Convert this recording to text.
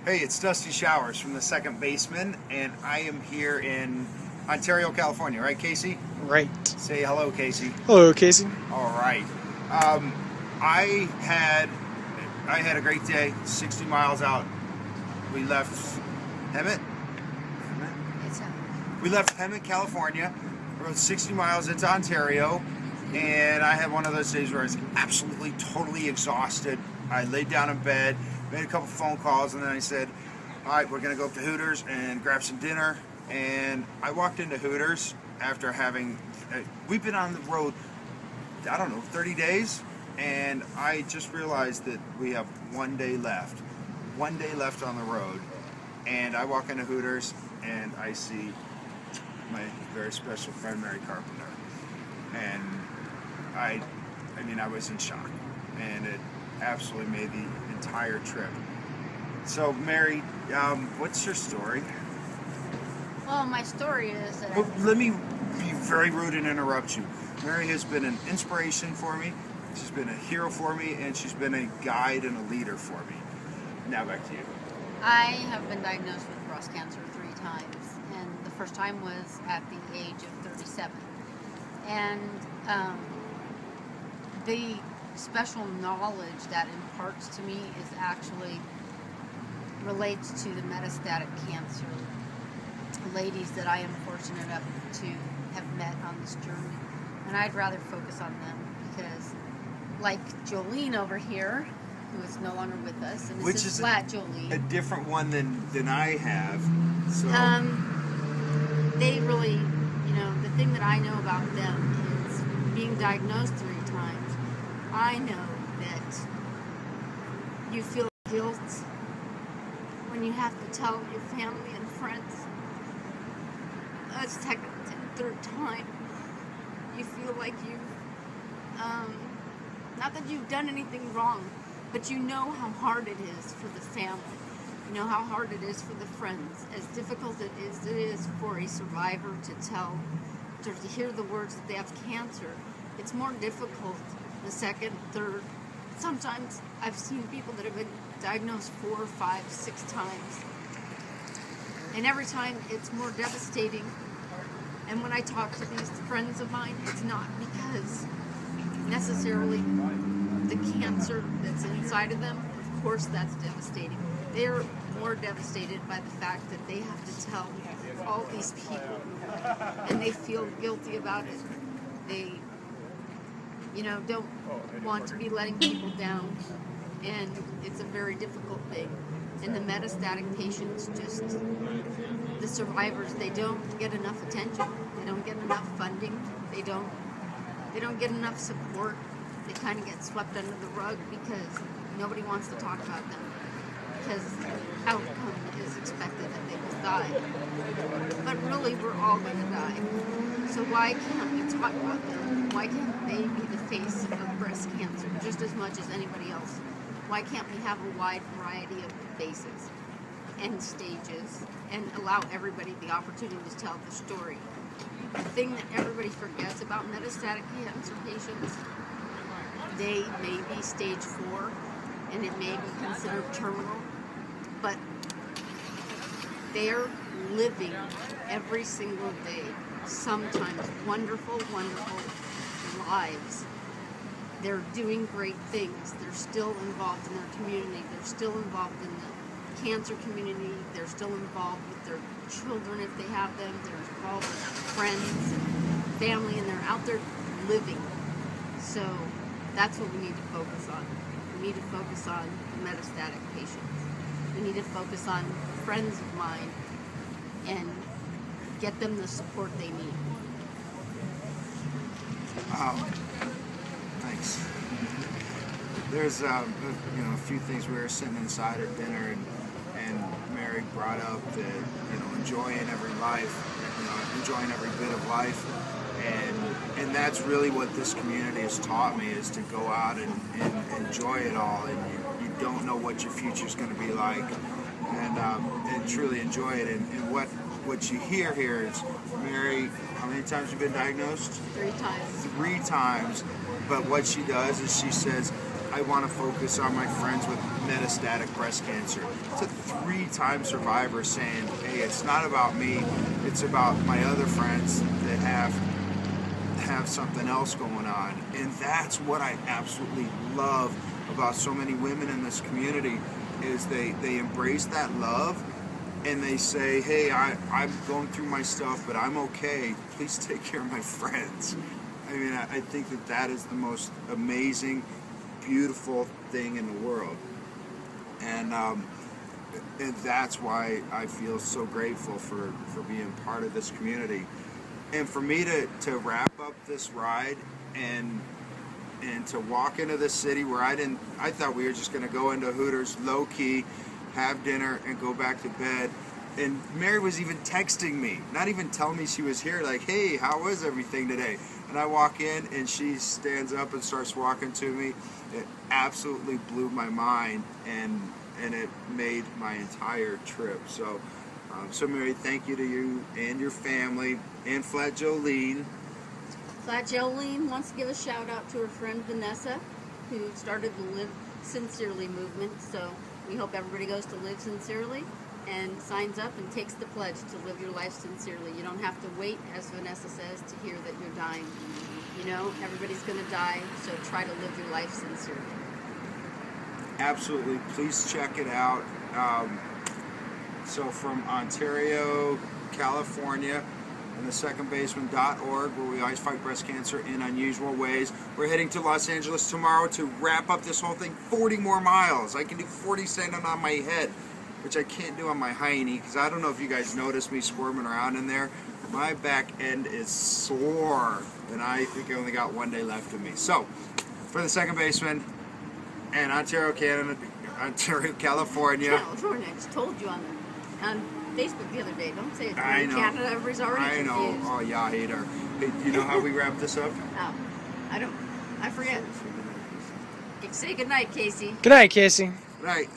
Hey, it's Dusty Showers from the Second Baseman, and I am here in Ontario, California. Right, Casey? Right. Say hello, Casey. Hello, Casey. All right. Um, I had I had a great day. 60 miles out. We left Hemet. We left Hemet, California. Rode 60 miles into Ontario, and I had one of those days where I was absolutely, totally exhausted. I laid down in bed, made a couple phone calls, and then I said, all right, we're going to go up to Hooters and grab some dinner. And I walked into Hooters after having, we've been on the road, I don't know, 30 days, and I just realized that we have 1 day left. 1 day left on the road, and I walk into Hooters, and I see my very special friend, Mary Carpenter. And I was in shock, and it absolutely made the entire trip. So, Mary, what's your story? Well, my story is that... Well, let me be very rude and interrupt you. Mary has been an inspiration for me, she's been a hero for me, and she's been a guide and a leader for me. Now back to you. I have been diagnosed with breast cancer 3 times, and the first time was at the age of 37. And the special knowledge that imparts to me is actually relates to the metastatic cancer ladies that I am fortunate enough to have met on this journey. And I'd rather focus on them because, like Jolene over here, who is no longer with us, and this is flat Jolene. A different one than I have. So they really, the thing that I know about them is being diagnosed 3 times. I know that you feel guilt when you have to tell your family and friends. That's technically the 3rd time. You feel like you've, not that you've done anything wrong, but you know how hard it is for the family. You know how hard it is for the friends. As difficult it is for a survivor to hear the words that they have cancer. It's more difficult the 2nd, 3rd. Sometimes I've seen people that have been diagnosed 4, 5, 6 times. And every time it's more devastating. And when I talk to these friends of mine, it's not because necessarily the cancer that's inside of them. Of course that's devastating. They're more devastated by the fact that they have to tell all these people, and they feel guilty about it. They, don't want to be letting people down, and it's a very difficult thing. And the metastatic patients, just the survivors, they don't get enough attention. They don't get enough funding. They don't get enough support. They kind of get swept under the rug because nobody wants to talk about them, because the outcome is expected that they will die. But really, we're all going to die. So why can't we talk about them? Why can't they be the face of breast cancer just as much as anybody else? Why can't we have a wide variety of faces and stages and allow everybody the opportunity to tell the story? The thing that everybody forgets about metastatic cancer patients, they may be stage 4 and it may be considered terminal, but they're living every single day, sometimes wonderful, wonderful lives. They're doing great things. They're still involved in their community. They're still involved in the cancer community. They're still involved with their children if they have them. They're involved with friends and family, and they're out there living. So that's what we need to focus on. We need to focus on the metastatic patients. We need to focus on friends of mine and get them the support they need. Thanks. There's a few things. We were sitting inside at dinner, and Mary brought up that enjoying every life, enjoying every bit of life, and that's really what this community has taught me, is to go out and enjoy it all, and you don't know what your future's going to be like, and truly enjoy it. And what you hear here is, Mary, how many times have you been diagnosed? 3 times. 3 times. But what she does is she says, I want to focus on my friends with metastatic breast cancer. It's a 3-time survivor saying, hey, it's not about me, it's about my other friends that have something else going on. And that's what I absolutely love about so many women in this community, is they embrace that love, and they say, hey, I'm going through my stuff, but I'm okay. Please take care of my friends. I mean, I think that is the most amazing, beautiful thing in the world. And that's why I feel so grateful for being part of this community. And for me to wrap up this ride and to walk into this city where I thought we were just going to go into Hooters low key, have dinner, and go back to bed. And Mary was even texting me, not even telling me she was here, like, hey, how was everything today? And I walk in and she stands up and starts walking to me. It absolutely blew my mind, and it made my entire trip. So Mary, thank you to you and your family, and Flat Jolene. Flat Jolene wants to give a shout out to her friend Vanessa, who started the Live Sincerely movement. So we hope everybody goes to Live Sincerely and signs up and takes the pledge to live your life sincerely. You don't have to wait, as Vanessa says, to hear that you're dying. You know, everybody's going to die, so try to live your life sincerely. Absolutely. Please check it out. So from Ontario, California, and the secondbaseman.org, where we always fight breast cancer in unusual ways. We're heading to Los Angeles tomorrow to wrap up this whole thing. 40 more miles. I can do 40 standing on my head, which I can't do on my hiney, because I don't know if you guys noticed me squirming around in there. My back end is sore, and I think I only got 1 day left of me. So, for the Second Baseman and Ontario, California. California, I just told you on Facebook the other day. Don't say it's I in know. Canada. Everybody's already I know. confused. Oh, yeah, I hate her. Hey, you know how we wrap this up? Oh, I forget. Say goodnight, Casey. Good night, Casey. Right.